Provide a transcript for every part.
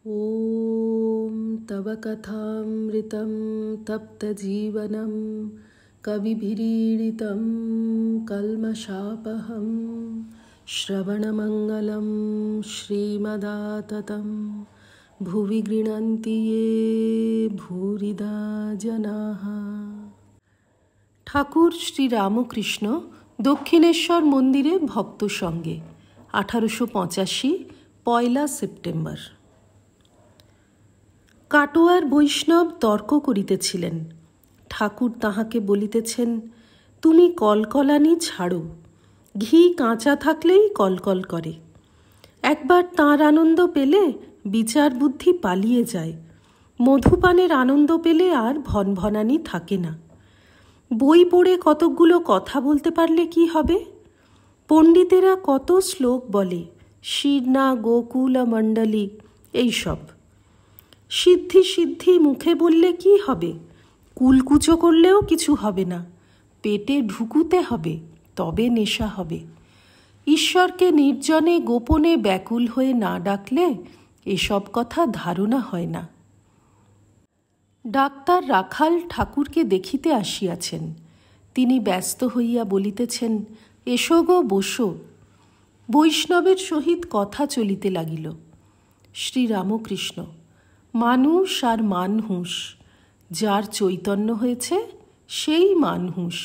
ॐ तव कथामृतं तप्तजीवनं कविभिरीडितं कल्मषापहं श्रवणमङ्गलं श्रीमदाततं भुवि गृह्णन्ति ये भूरिदा जनाः। ঠাকুর শ্রী রামকৃষ্ণ দক্ষিণেশ্বর মন্দিরে ভক্ত সঙ্গে 1885 পয়লা সেপ্টেম্বর। কাটোয়ার বৈষ্ণব তর্ক করিতেছিলেন। ঠাকুর তাহাকে বলিতেছেন, তুমি কলকলানি ছাড়ো, ঘি কাঁচা থাকলেই কলকল করে। একবার তাঁর আনন্দ পেলে বিচার বুদ্ধি পালিয়ে যায়। মধুপানের আনন্দ পেলে আর ভনভনানি থাকে না। বই পড়ে কতকগুলো কথা বলতে পারলে কি হবে? পণ্ডিতেরা কত শ্লোক বলে, শীর্ণা গোকুল মণ্ডলী, এইসব। সিদ্ধি সিদ্ধি মুখে বললে কি হবে? কুলকুচো করলেও কিছু হবে না। পেটে ঢুকুতে হবে, তবে নেশা হবে। ঈশ্বরকে নির্জনে গোপনে ব্যাকুল হয়ে না ডাকলে এসব কথা ধারণা হয় না। ডাক্তার রাখাল ঠাকুরকে দেখিতে আসিয়াছেন। তিনি ব্যস্ত হইয়া বলিতেছেন, এসো গো বসো। বৈষ্ণবের সহিত কথা চলিতে লাগিল। শ্রীরামকৃষ্ণ, মানুষ আর মানহুঁস, যার চৈতন্য হয়েছে সেই মানহুঁস।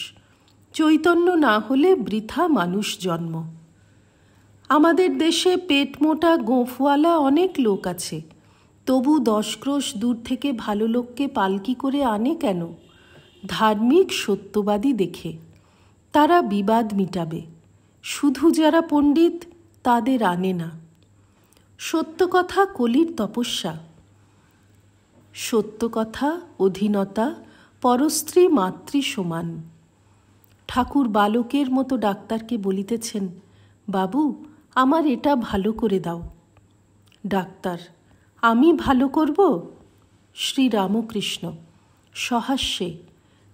চৈতন্য না হলে বৃথা মানুষ জন্ম। আমাদের দেশে পেট মোটা গোঁফওয়ালা অনেক লোক আছে, তবু 10 ক্রোশ দূর থেকে ভালো লোককে পালকি করে আনে কেন? ধার্মিক সত্যবাদী দেখে। তারা বিবাদ মিটাবে। শুধু যারা পণ্ডিত তাদের আনে না। সত্য কথা কলির তপস্যা। সত্য কথা অধীনতা, পরস্ত্রী মাতৃ সমান। ঠাকুর বালকের মতো ডাক্তারকে বলিতেছেন, বাবু আমার এটা ভালো করে দাও। ডাক্তার, আমি ভালো করব? শ্রীরামকৃষ্ণ সহাস্যে,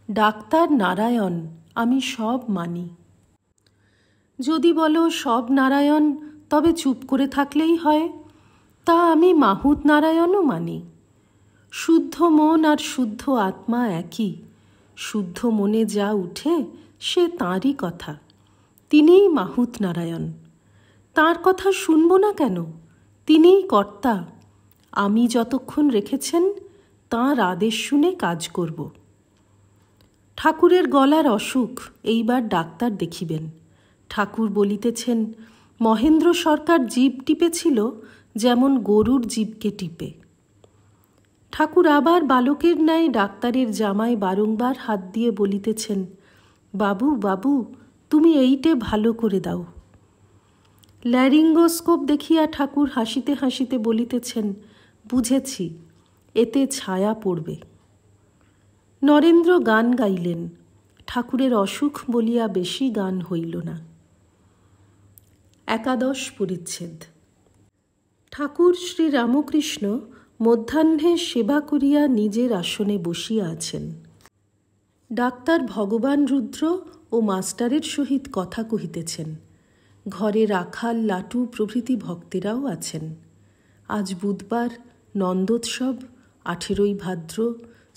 ডাক্তার নারায়ণ, আমি সব মানি। যদি বলো সব নারায়ণ, তবে চুপ করে থাকলেই হয়। তা আমি মাহুত নারায়ণও মানি। শুদ্ধ মন আর শুদ্ধ আত্মা একই। শুদ্ধ মনে যা উঠে সে তাঁরই কথা। তিনিই মাহুত নারায়ণ। তাঁর কথা শুনব না কেন? তিনিই কর্তা। আমি যতক্ষণ রেখেছেন তাঁর আদেশ শুনে কাজ করব। ঠাকুরের গলার অসুখ, এইবার ডাক্তার দেখিবেন। ঠাকুর বলিতেছেন, মহেন্দ্র সরকার জিভ টিপেছিল যেমন গরুর জিভকে টিপে। ঠাকুর আবার বালকের ন্যায় ডাক্তারের জামায় বারংবার হাত দিয়ে বলিতেছেন, বাবু বাবু তুমি এইটে ভালো করে দাও। ল্যারিঙ্গোস্কোপ দেখিয়া ঠাকুর হাসিতে হাসিতে বলিতেছেন, বুঝেছি, এতে ছায়া পড়বে। নরেন্দ্র গান গাইলেন। ঠাকুরের অসুখ বলিয়া বেশি গান হইল না। 11 পরিচ্ছেদ। ঠাকুর শ্রীরামকৃষ্ণ মধ্যাহ্নে সেবা করিয়া নিজের আসনে বসিয়া আছেন। ডাক্তার ভগবান রুদ্র ও মাস্টারের সহিত কথা কহিতেছেন। ঘরে রাখাল লাটু প্রভৃতি ভক্তেরাও আছেন। আজ বুধবার, নন্দোৎসব, 18 ভাদ্র,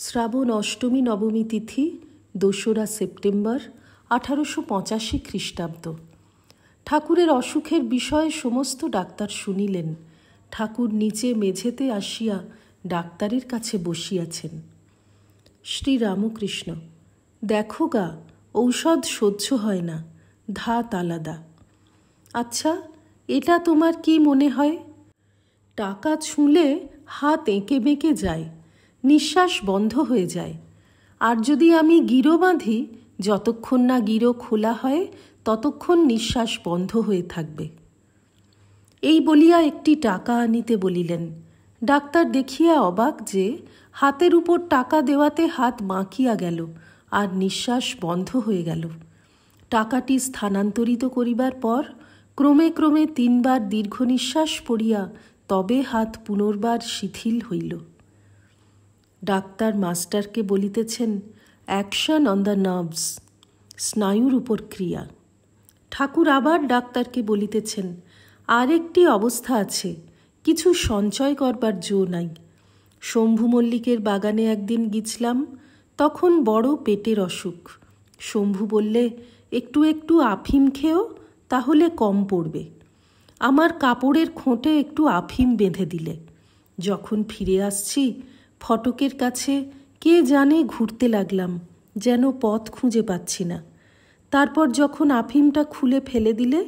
শ্রাবণ অষ্টমী নবমী তিথি, 2রা সেপ্টেম্বর 1885 খ্রিস্টাব্দ। ঠাকুরের অসুখের বিষয়ে সমস্ত ডাক্তার শুনিলেন। ঠাকুর নিচে মেঝেতে আসিয়া ডাক্তারের কাছে বসিয়াছেন। শ্রীরামকৃষ্ণ, দেখো গা, ঔষধ সহ্য হয় না, ধাত আলাদা। আচ্ছা, এটা তোমার কি মনে হয়? টাকা ছুঁলে হাত এঁকে বেঁকে যায়, নিঃশ্বাস বন্ধ হয়ে যায়। আর যদি আমি গিরো বাঁধি, যতক্ষণ না গিরো খোলা হয় ততক্ষণ নিঃশ্বাস বন্ধ হয়ে থাকবে। এই বলিয়া একটি টাকা আনিতে বলিলেন। ডাক্তার দেখিয়া অবাক যে হাতের উপর টাকা দেওয়াতে হাত বাঁকিয়া গেল আর নিঃশ্বাস বন্ধ হয়ে গেল। টাকাটি স্থানান্তরিত করিবার পর ক্রমে ক্রমে 3 বার দীর্ঘ নিঃশ্বাস পড়িয়া তবে হাত পুনর্বার শিথিল হইল। ডাক্তার মাস্টারকে বলিতেছেন, অ্যাকশন অন দ্য নার্ভস, স্নায়ুর উপর ক্রিয়া। ঠাকুর আবার ডাক্তারকে বলিতেছেন, আর একটি অবস্থা আছে, কিছু সঞ্চয় করবার জো নাই। শম্ভু মল্লিকের বাগানে একদিন গিছলাম, তখন বড় পেটের অসুখ। শম্ভু বললে, একটু একটু আফিম খেও, তাহলে কম পড়বে। আমার কাপড়ের খোঁটে একটু আফিম বেঁধে দিলে। যখন ফিরে আসছি ফটকের কাছে কে জানে ঘুরতে লাগলাম, যেন পথ খুঁজে পাচ্ছি না। তারপর যখন আফিমটা খুলে ফেলে দিলে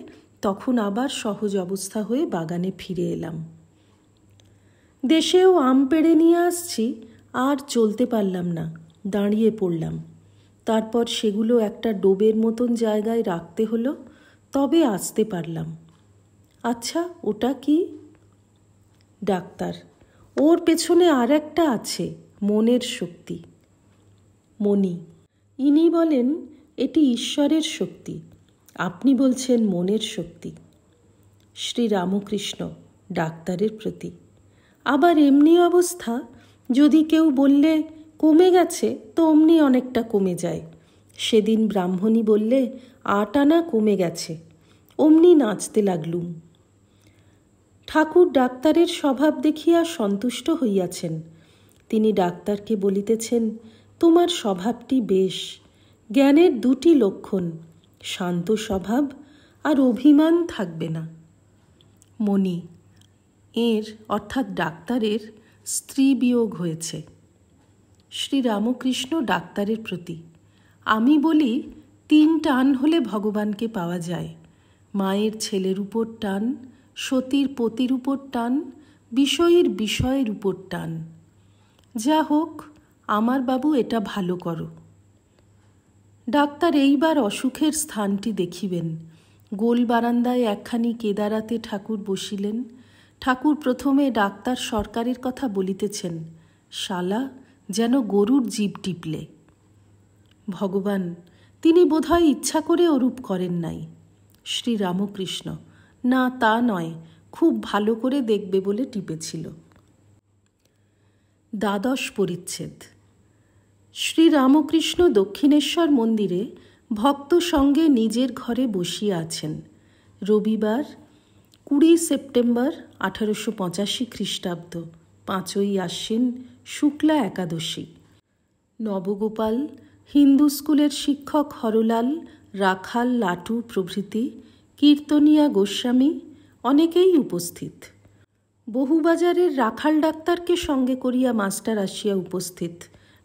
তখন আবার সহজ অবস্থা হয়ে বাগানে ফিরে এলাম। দেশেও আম পেড়ে নিয়ে আসছি, আর চলতে পারলাম না, দাঁড়িয়ে পড়লাম। তারপর সেগুলো একটা ডোবের মতন জায়গায় রাখতে হলো, তবে আসতে পারলাম। আচ্ছা, ওটা কি? ডাক্তার, ওর পেছনে আর একটা আছে, মনের শক্তি। মণি, ইনি বলেন এটি ঈশ্বরের শক্তি, আপনি বলছেন মনের শক্তি। শ্রীরামকৃষ্ণ ডাক্তারের প্রতি, আবার এমনি অবস্থা, যদি কেউ বললে কমে গেছে তো অমনি অনেকটা কমে যায়। সেদিন ব্রাহ্মণী বললে 8 আনা কমে গেছে, অমনি নাচতে লাগলুম। ঠাকুর ডাক্তারের স্বভাব দেখিয়া সন্তুষ্ট হইয়াছেন। তিনি ডাক্তারকে বলিতেছেন, তোমার স্বভাবটি বেশ। জ্ঞানের 2টি লক্ষণ, শান্ত স্বভাব আর অভিমান থাকবে না। মণি, এর অর্থাৎ ডাক্তারের স্ত্রী বিয়োগ হয়েছে। শ্রীরামকৃষ্ণ ডাক্তারের প্রতি, আমি বলি 3 টান হলে ভগবানকে পাওয়া যায়। মায়ের ছেলের উপর টান, সতীর পতির উপর টান, বিষয়ীর বিষয়ের উপর টান। যা হোক, আমার বাবু এটা ভালো করো। ডাক্তার এইবার অসুখের স্থানটি দেখিবেন। গোল বারান্দায় একখানি কেদারাতে ঠাকুর বসিলেন। ঠাকুর প্রথমে ডাক্তার সরকারের কথা বলিতেছেন, শালা যেন গরুর জিভ টিপলে। ভগবান, তিনি বোধহয় ইচ্ছা করে ওরূপ করেন নাই। শ্রীরামকৃষ্ণ, না তা নয়, খুব ভালো করে দেখবে বলে টিপেছিল। দ্বাদশ পরিচ্ছেদ। শ্রীরামকৃষ্ণ দক্ষিণেশ্বর মন্দিরে ভক্ত সঙ্গে নিজের ঘরে বসিয়া আছেন। রবিবার 20 সেপ্টেম্বর 1885 খ্রিস্টাব্দ, 5ই আশ্বিন, শুক্লা একাদশী। নবগোপাল, হিন্দু স্কুলের শিক্ষক হরলাল, রাখাল লাটু প্রভৃতি, কীর্তনিয়া গোস্বামী অনেকেই উপস্থিত। বহুবাজারের রাখাল ডাক্তারকে সঙ্গে করিয়া মাস্টার আসিয়া উপস্থিত।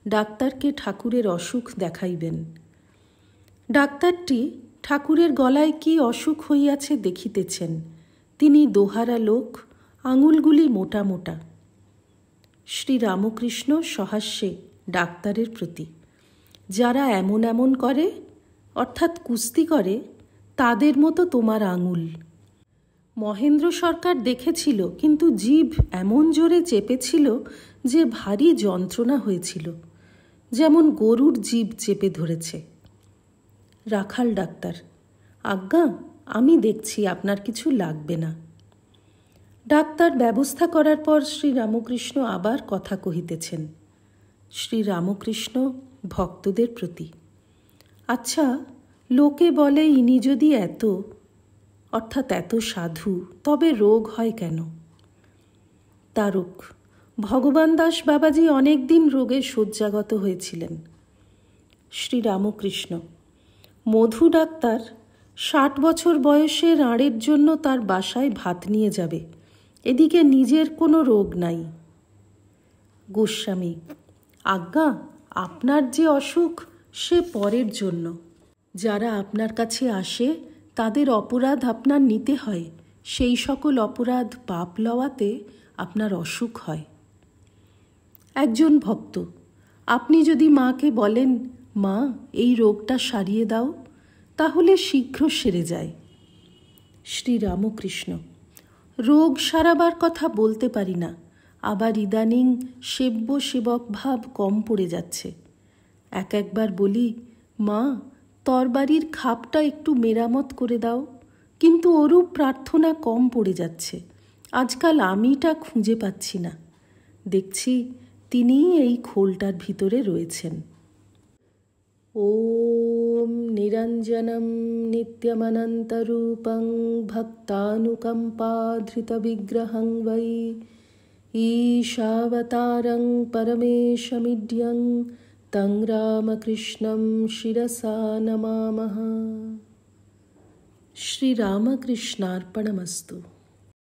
ডাক্তারকে ঠাকুরের অসুখ দেখাইবেন। ডাক্তারটি ঠাকুরের গলায় কি অসুখ হইয়াছে দেখিতেছেন। তিনি দোহারা লোক, আঙুলগুলি মোটা মোটা। শ্রীরামকৃষ্ণ সহাস্যে ডাক্তারের প্রতি, যারা এমন এমন করে, অর্থাৎ কুস্তি করে, তাদের মতো তোমার আঙুল। মহেন্দ্র সরকার দেখেছিল, কিন্তু জিভ এমন জোরে চেপেছিল যে ভারী যন্ত্রণা হয়েছিল, যেমন গরুর জিভ চেপে ধরেছে। রাখাল ডাক্তার, আজ্ঞা, আমি দেখছি, আপনার কিছু লাগবে না। ডাক্তার ব্যবস্থা করার পর শ্রীরামকৃষ্ণ আবার কথা কহিতেছেন। শ্রীরামকৃষ্ণ ভক্তদের প্রতি, আচ্ছা, লোকে বলে ইনি যদি এত, অর্থাৎ এত সাধু, তবে রোগ হয় কেন? তারক, ভগবান দাস বাবাজি অনেক দিন রোগে শয্যাগত হয়েছিলেন। শ্রীরামকৃষ্ণ, মধু ডাক্তার 60 বছর বয়সে রাঁড়ের জন্য তার বাসায় ভাত নিয়ে যাবে, এদিকে নিজের কোনো রোগ নাই। গোস্বামী, আজ্ঞা, আপনার যে অসুখ সে পরের জন্য। যারা আপনার কাছে আসে তাদের অপরাধ আপনার নিতে হয়, সেই সকল অপরাধ পাপ লওয়াতে আপনার অসুখ হয়। একজন ভক্ত, আপনি যদি মাকে বলেন, মা এই রোগটা সারিয়ে দাও, তাহলে শীঘ্র সেরে যায়। শ্রীরামকৃষ্ণ, রোগ সারাবার কথা বলতে পারি না, আবার ইদানিং সেব্য সেবক ভাব কম পড়ে যাচ্ছে। একবার বলি, মা তরবারির খাপটা একটু মেরামত করে দাও, কিন্তু ওরূপ প্রার্থনা কম পড়ে যাচ্ছে। আজকাল আমিটা খুঁজে পাচ্ছি না। দেখছি তিনিই এই খোলটার ভিতরে রয়েছেন। ॐ निरञ्जनं नित्यमनन्तरूपं भक्तानुकम्पाधृतविग्रहं वै ईशावतारं परमेशमिड्यं तं रामकृष्णं शिरसा नमामः। श्रीरामकृष्णार्पणमस्तु।